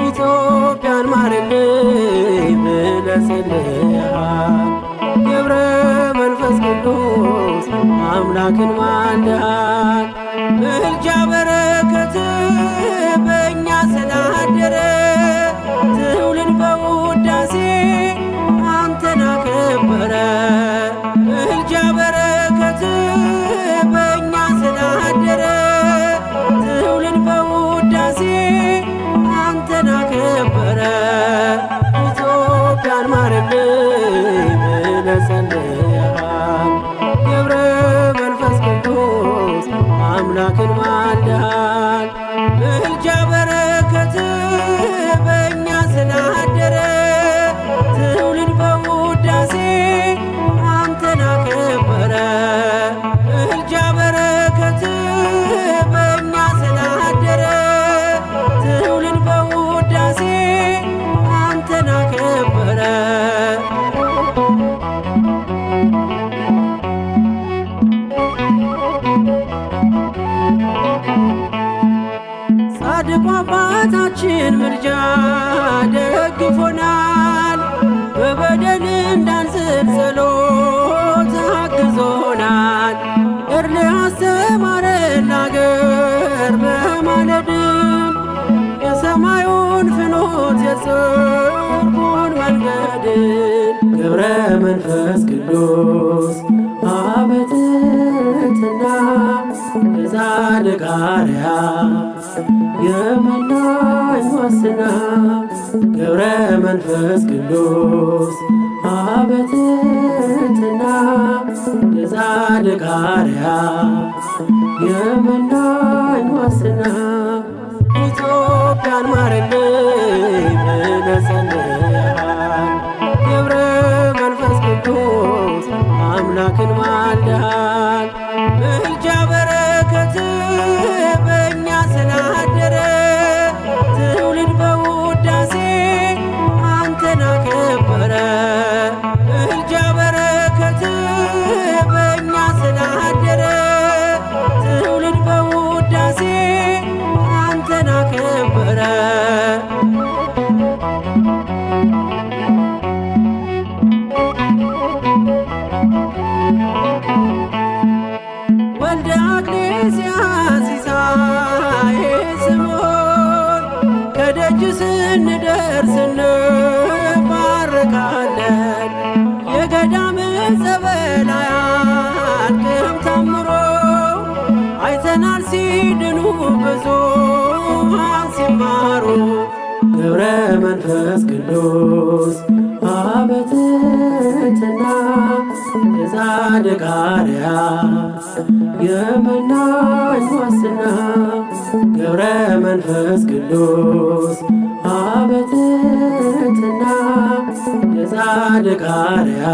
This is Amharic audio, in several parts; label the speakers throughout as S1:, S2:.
S1: ኢትዮጵያን ማርልኝ ብለህ ጸልየሃል። ገብረ መንፈስ ቅዱስ አምላክን ማልደሃል። ምልጃ በረከት በእኛ ስላደረ ትውልድ በውዳሴ አንተን አከበረ። ምልጃ በረከት በእኛ ስላደረ ትውልድ በውዳሴ አንተን አከበረ። ኢትዮጵያን ማርልኝ ብለህ ጸልየሃል። ገብረ መንፈስ ቅዱስ አምላክን ማልደሃል። ምልጃ በረከት በእኛ ስላደረ ትውልድ በውዳሴ አንተን አከበረ። ምልጃ በረከት በእኛ ስላደረ ትውልድ በውዳሴ አንተን አከበረ። ጻድቁ አባታችን ምልጃ ደግፎናል። በበደል እንዳንዝል ጸሎት አግዞናል። እርልህ አስተማረን አገር በማለድም የሰማዩን ፍኖት የጽድቁን መንገድን ገብረ መንፈስ ቅዱስ አበትትና የጻድቅ አርያ የመናኝ ዋስና ገብረ መንፈስ ቅዱስ አበትትና የጻድቅ አርያ የመናኝ ዋስና ኢትዮጵያን ማርልኝ ብለህ ጸልየሃል። ገብረ መንፈስ ቅዱስ አምላክን ማልደሃል። ምልጃ በረከት በእኛ ስላደረ ትውልድ በውዳሴ አንተን አከበረ። ምልጃ በረከት በእኛ ስላደረ ትውልድ በውዳሴ አንተን አከበረ። ወልደ አክሌስያስ ሲሳይ ስምዖን ከደጅ ስንደርስ እንባረካለን። የገዳም ጸበል አያልቅም ታምሮ አይተናል ሲድኑ ብዙኃን ሲማሩ። ገብረ መንፈስ ቅዱስ አበትትና የጻድቅ አርያ የመናኝ ዋስና ገብረ መንፈስ ቅዱስ አበትትና የጻድቅ አርያ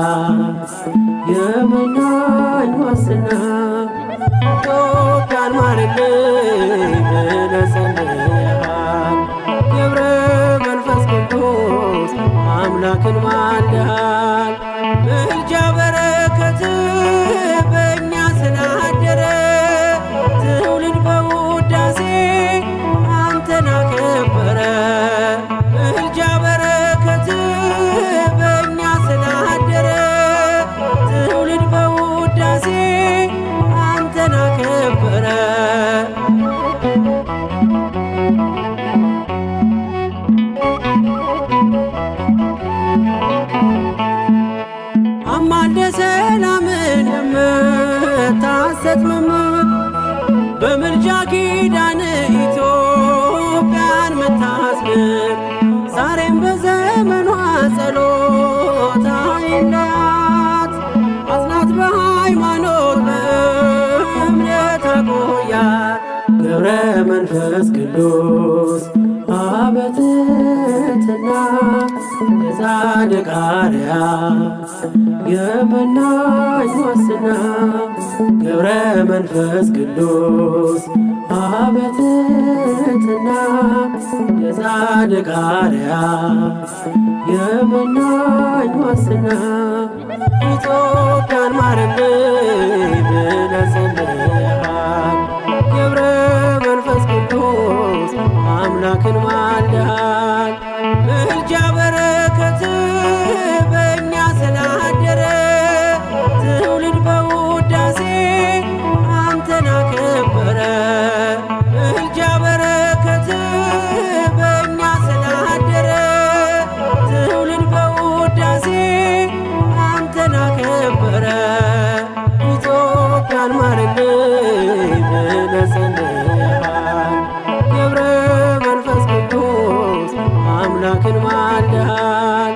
S1: የመናኝ ዋስና ኢትዮጵያን ማርልኝ ብለህ ጸልየሃል። ገብረ መንፈስ ቅዱስ አምላክን ማልደሃል። ምልጃ በረከት በእኛ ስላደረ ትውልድ በውዳሴ አንተን አከበረ። ምልጃ በረከት በእኛ ስላደረ ትውልድ በውዳሴ አንተን አከበረ። አማልደ ሰላምን የምታሰጥምም በምልጃ ኪዳን ኢትዮጵያን ምታስምር ዛሬም በዘመኗ ጸሎት አይለያት። አጽናት በሃይማኖት በእምነት አቆያት። ገብረ መንፈስ ቅዱስ አበትት ትሕትና የጻድቅ አርአያ የመናኝ ዋስና ገብረ መንፈስ ቅዱስ አብ ትሕትና የጻድቅ አርአያ የመናኝ ዋስና ኢትዮጵያን ማረልኝ ብለህ ጸልየሃል። ገብረ መንፈስ ቅዱስ አምላክን ማልደሃል። ምልጃ በረከት በእኛ ስላደረ ትውልድ በውዳሴ አንተን አከበረ። ምልጃ በረከት በእኛ ስላደረ ትውልድ በውዳሴ አንተን አከበረ። ኢትዮጵያን ማረልኝ ብለህ ጸልየሃል። ገብረ መንፈስ ቅዱስ አምላክን ማልደሃል።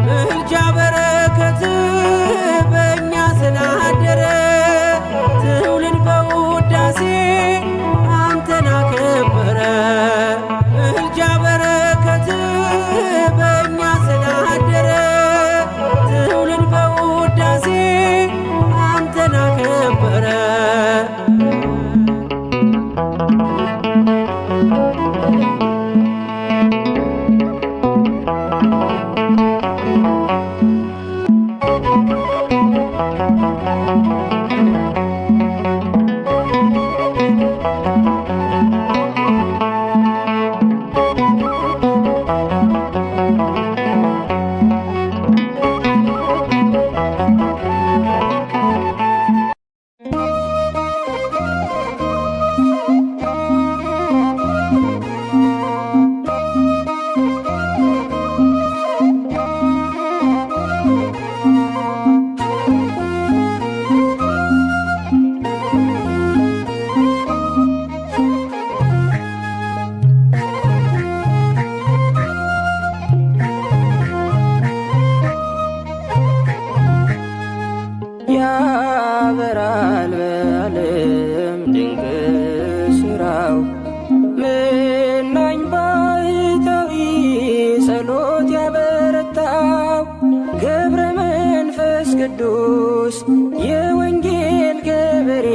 S1: ምልጃ በረከት በእኛ ስላደረ ትውልድ በውዳሴ አንተን አከበረ። ምልጃ በረከት በእኛ ስላደረ ትውልድ በውዳሴ አንተን አከበረ። ያበራል በዓለም ድንቅ ሥራው መናኝ ባሕታዊ ጸሎት ያበረታው ገብረ መንፈስ ቅዱስ የወንጌል ገበሬ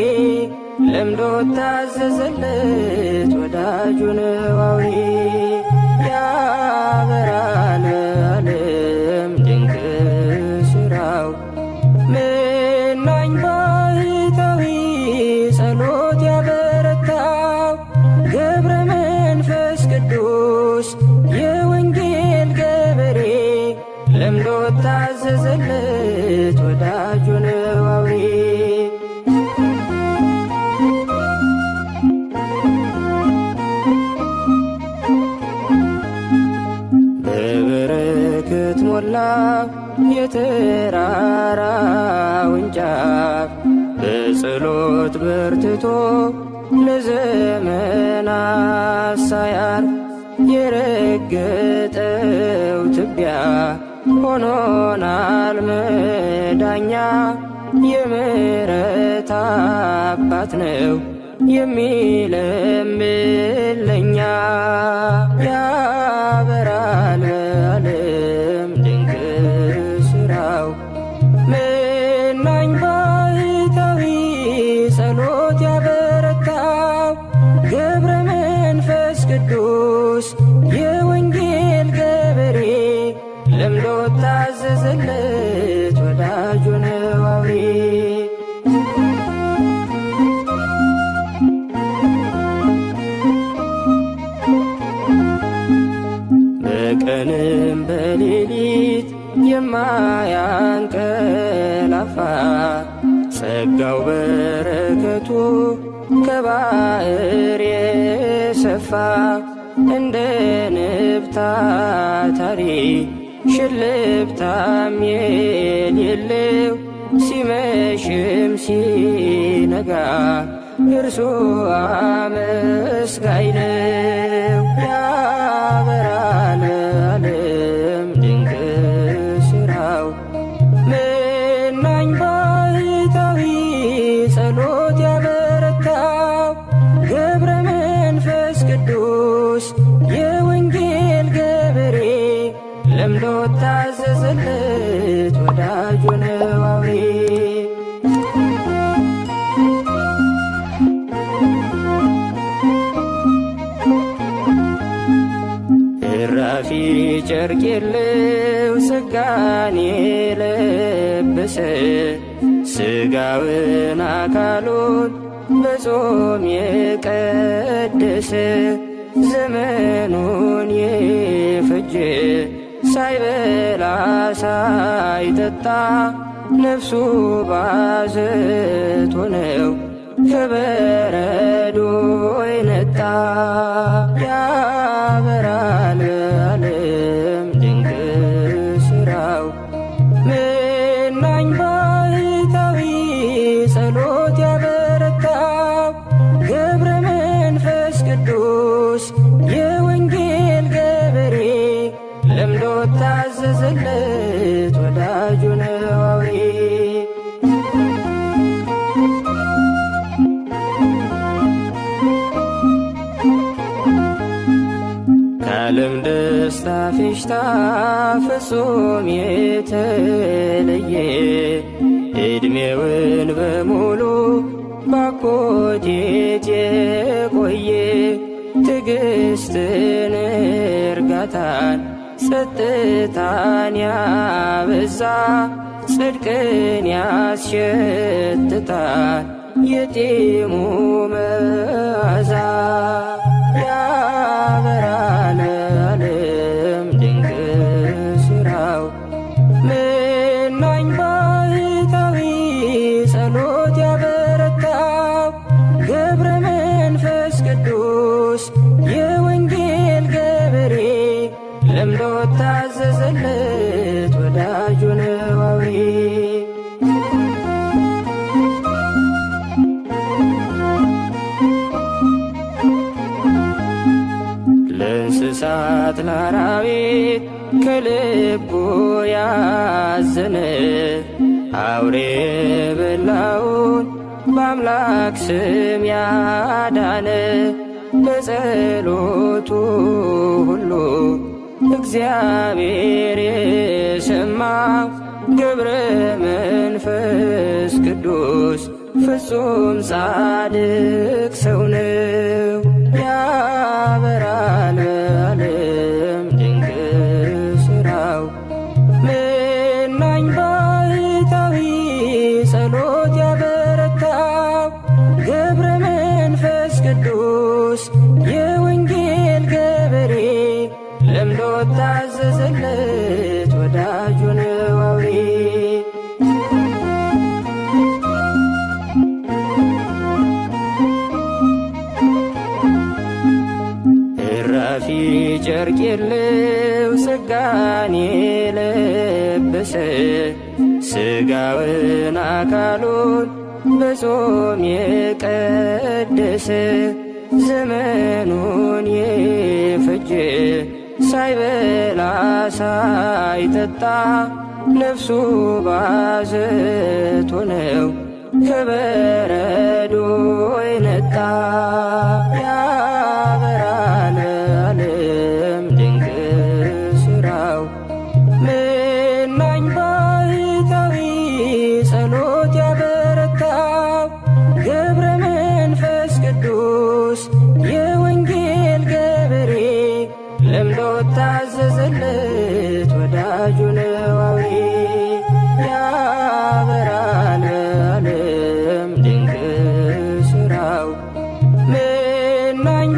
S1: ለምዶ ታዘዘለት ወዳጁ ነው አውሬ። ያበራል በዓለም ድንቅ ሥራው መናኝ ባሕታዊ ጸሎት ያበረታው ገብረ መንፈስ ቅዱስ የወንጌል ገበሬ ለምዶ ታዘዘለት ወዳጁ ነው አውሬ። በበረከት ሞላ የተራራውን ጫፍ በጸሎት በርትቶ ለዘመናት ሳያርፍ የረገጠው ትቢያ ሆኖናል መዳኛ። የምሕረት አባት ነው የሚለምን ለኛ። ያበራል በዓለም ድንቅ ሥራው መናኝ ባሕታዊ ጸሎት ያበረታው ገብረ መንፈስ ቅዱስ የወንጌል ገበሬ ለምዶ ታዘዘለት ወዳጁ ነው አውሬ። በቀንም በሌሊት የማያንቀላፋ ጸጋው በረከቱ ከባሕር የሰፋ እንደ ንብ ታታሪ ሽልብታም የሌለው ሲመሽም ሲነጋ እርሱ አመስጋኝ ነው። ያበራል በዓለም ድንቅ ሥራው መናኝ ባሕታዊ ጸሎት ያበረታው ገብረ መንፈስ ቅዱስ የወንጌል ገበሬ ለምዶ ታዘዘለት ወዳጁ ነው አውሬ። እራፊ ጨርቅ የለው ሥጋን የለበሰ ሥጋውን አካሉን በጾም የቀደሰ ዘመኑን የፈጀ ሳይበላ ሳይጠጣ ነፍሱ ባዘቶ ነው ከበረዶ የነጣ። ያበራል በዓለም ድንቅ ሥራው መናኝ ባሕታዊ ጸሎት ያበረታው ገብረ መንፈስ ቅዱስ የወንጌል ገበሬ ለምዶ ታዘዘለት ወዳጁ ነው አውሬ። ከዓለም ደስታ ፌሽታ ፍጹም የተለየ ዕድሜውን በሙሉ ባኮቴት የቆየ ትዕግሥትን እርጋታን ጸጥታን ያበዛ ጽድቅን ያስሸትታል የጢሙ መዓዛ። ያበራል በዓለም ድንቅ ሥራው መናኝ ባሕታዊ ጸሎት ያበረታው ገብረ መንፈስ ቅዱስ የወንጌል ገበሬ ለምዶ ታዘዘለት ወዳጁ ነው አውሬ። ለእንስሳት ለአራዊት ከልቡ ያዘነ አውሬ የበላውን በአምላክ ስም ያዳነ በጸሎቱ ሁሉ እግዚአብሔር የሰማው ገብረ መንፈስ ቅዱስ ፍጹም ጻድቅ ሰው ነው። ያበራል በዓለም ድንቅ ሥራው መናኝ ባሕታዊ ጸሎት ያበረታው ገብረ መንፈስ ቅዱስ የወንጌል ገበሬ ለምዶ ታዘዘለት ወዳጁ ነው አውሬ። እራፊ ጨርቅ የለው ሥጋን የለበሰ ሥጋውን አካሉን በጾም የቀደሰ ዘመኑን የፈጀ ሳይበላ ሳይጠጣ ነፍሱ ባዘቶ ነው ከበረዶ የነጣ። ያበራል በዓለም ድንቅ ሥራው መናኝ ባሕታዊ ጸሎት ያበረታው ገብረ መንፈስ ቅዱስ የወንጌል ገበሬ ለምዶ ታዘዘለት ወዳጁ ነው አውሬ። ያበራል በዓለም ድንቅ ሥራው መናኝ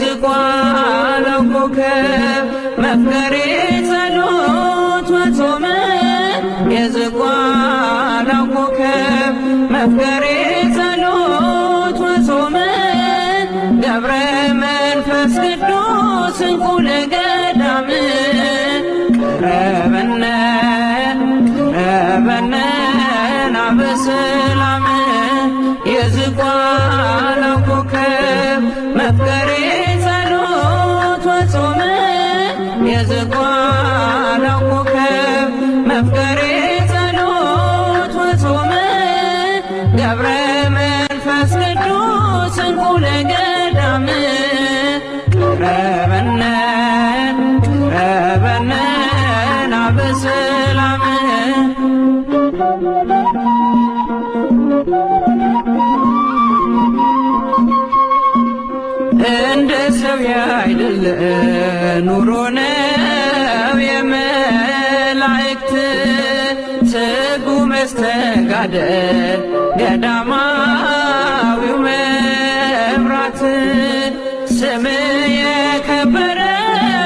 S1: የዝቋላው ኮከብ መፍቀሬ ጸሎት ወጾመ የዝቋላው ኮከብ መፍቀሬ ጸሎት ወጾመ ገብረ መንፈስ ቅዱስ እንቁ ለገዳም ቀረበነ ናበሰላም የዝቋላው ኮከብ መፍቀሬ ጸሎት ወጾመ የዝቋላው ኮከብ መፍቀሬ ጸሎት ወጾመ ገብረ መንፈስ ቅዱስ እንቁ ለገዳም ቀረበነ ናበሰላም እንደ ሰው ያይደለ ኑሮ ነው የመላእክት ትጉ መስተጋደል ገዳማዊው መብራት ስም የከበረ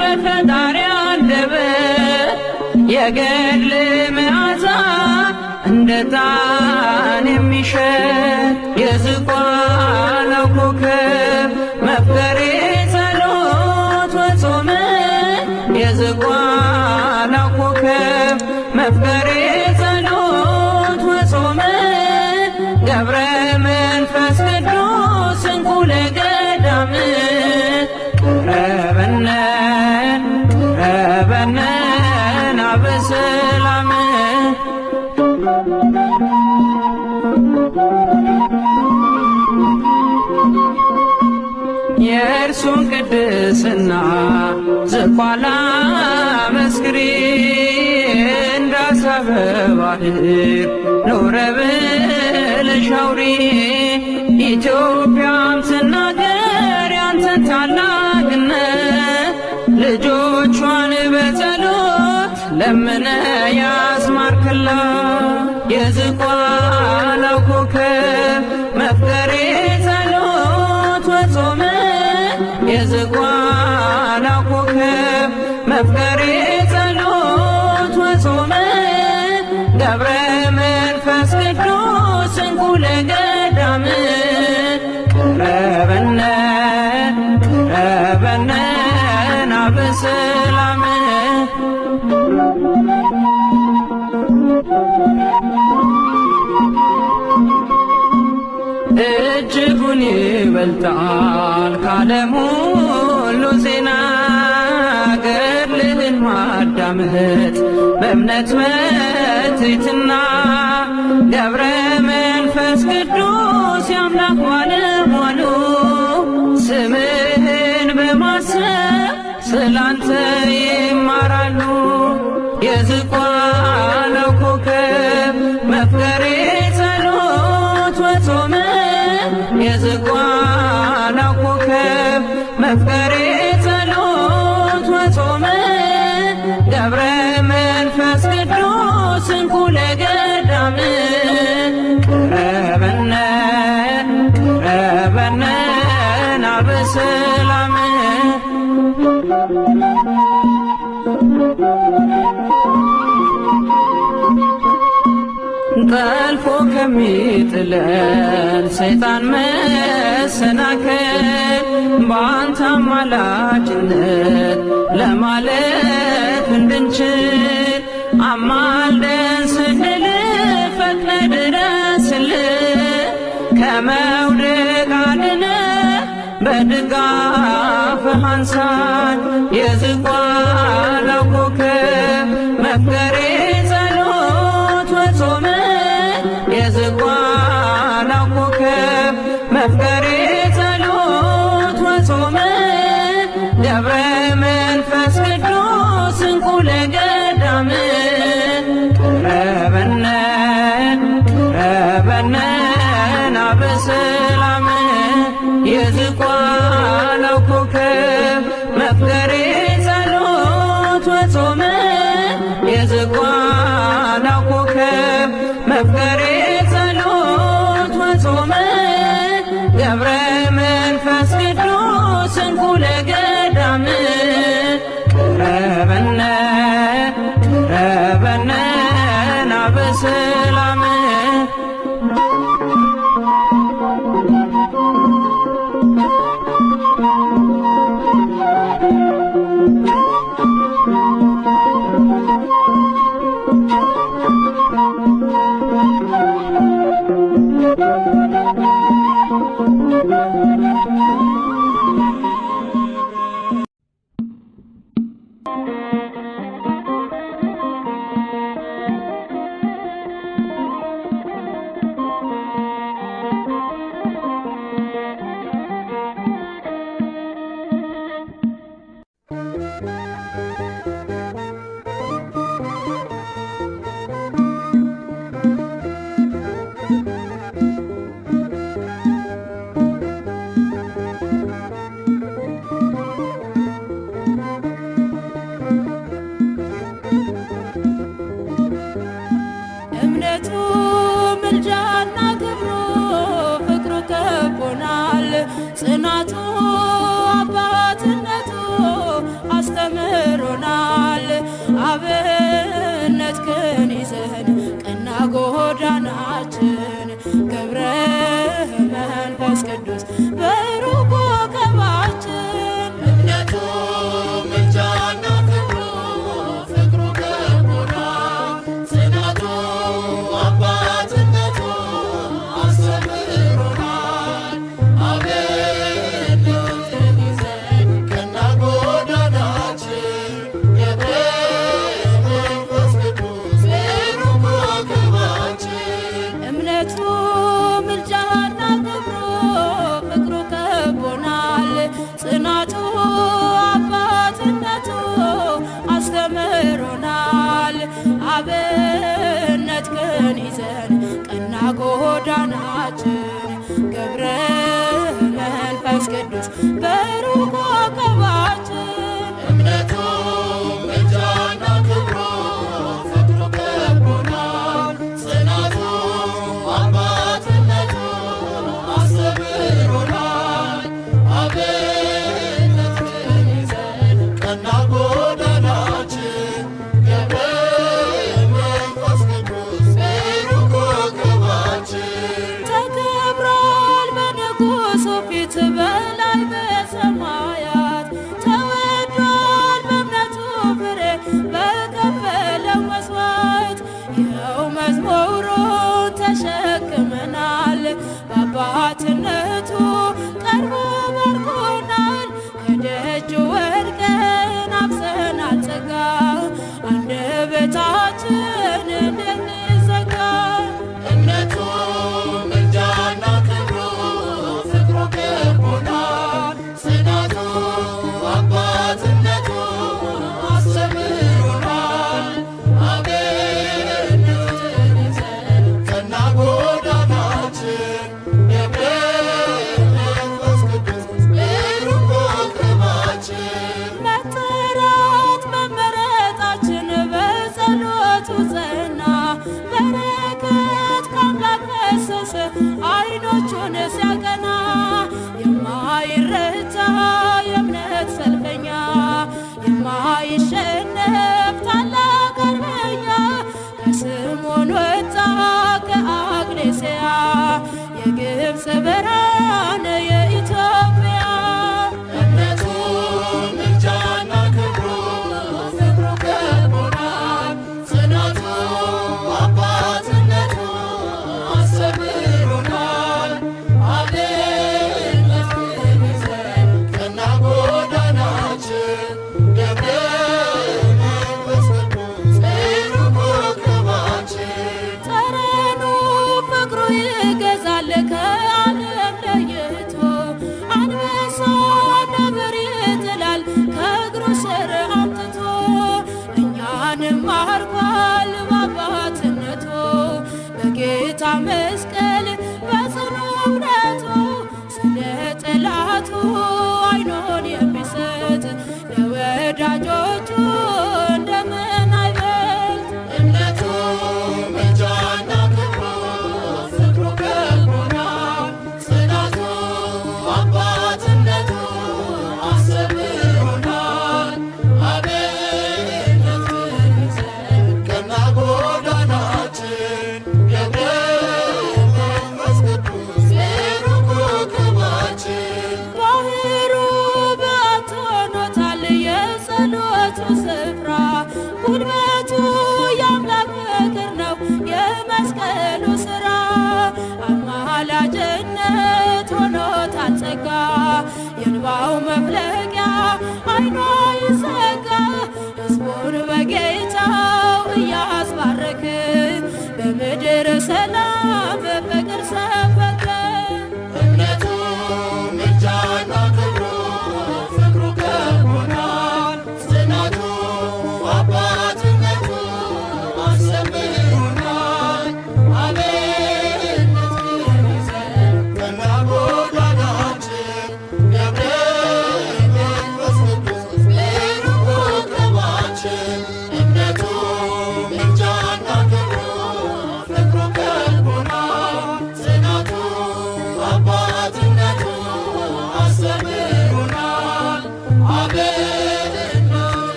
S1: በፈጣሪ አንደበት የገድል መዓዛ እንደ ዕጣን የሚሸት የዝቋላው ኮከብ መፍቀሬ ጸሎት ወጾመ የዝቋላው ኮከብ መፍቀሬ ጸሎት ወጾመ ገብረ መንፈስ ቅዱስ እንቁ ለገዳም ቀረበነ ናበሰላም የእርሱን ቅድስና ዝቋላ መስክሪ እንዳሰበ ባህር ኖረ ብለሽ አውሪ ኢትዮጵያም ትናገር ያንተን ታላቅነት ልጆቿን በጸሎት ለምነ ያስማርክላት የዝቋላው ኮከብ መፍቀሬ ጸሎት ወጾመ የዝቋላው ኮከብ መፍቀሬ ጸሎት ወጾመ ገብረ መንፈስ ቅዱስ እንቁ ለገዳም ቀረበነ ናበሰላም እጅጉን ይበልጣል ካለም ሁሉ ዜና ገድልህን ማዳመጥ በእምነት በትሕትና ገብረ መንፈስ ቅዱስ የአምላክ ባለሟሉ ስምህን በማሰብ ስላንተ ይማራሉ። የዝቋላው ኮከብ መፍቀሬ ጸሎት ወጾም የዝቋላው ኮከብ መፍቀሬ ጸሎት ወጾም ገብረ መንፈስ ቅዱስ እንኩለ ገዳም ቅረበነ ቅረበነ ናበሰላም ጠልፎ ከሚጥለን ሰይጣን መሰናከል በአንተ አማላጅነት ለማለፍ እንድንችል አማልደን ስንል ፈጥነ ድረስልን። ከመውደቅ አድነን በድጋፍህ አንሳን። የዝቋላው ኮከብ መፍቀሬ ጸሎት ወጾም የዝቋላው ኮከብ መፍቀሬ ጸሎት ወጾም ገብረ መንፈስ ቅዱስ እንኩለ ገዳም ቅረበነ ቅረበነ ናበሰላም የዝቋላው ኮከብ መፍቀሬ ጸሎት ወጾም የዝቋላው ኮከብ መፍቀሬ ጸሎት ወጾም ገብረ መንፈስ ቅዱስ እንኩለ ገዳም ቅረበነ ቅረበነ ናበሰላም ጽናቱ አባትነቱ አስተምሮናል። አብነት ክን ይዘን ቀና ጎዳናችን ገብረ መንፈስ ቅዱስ በሩቅ ኮከባችን እምነቱ ምልጃና ክብሩ ፍቅሩ ከቦናል። ጽናቱ አባትነቱ አስተምሮናል። ጽናቱ አባትነቱ አስተምሮናል። አብነት ክን ይዘን ቀና ጎዳናችን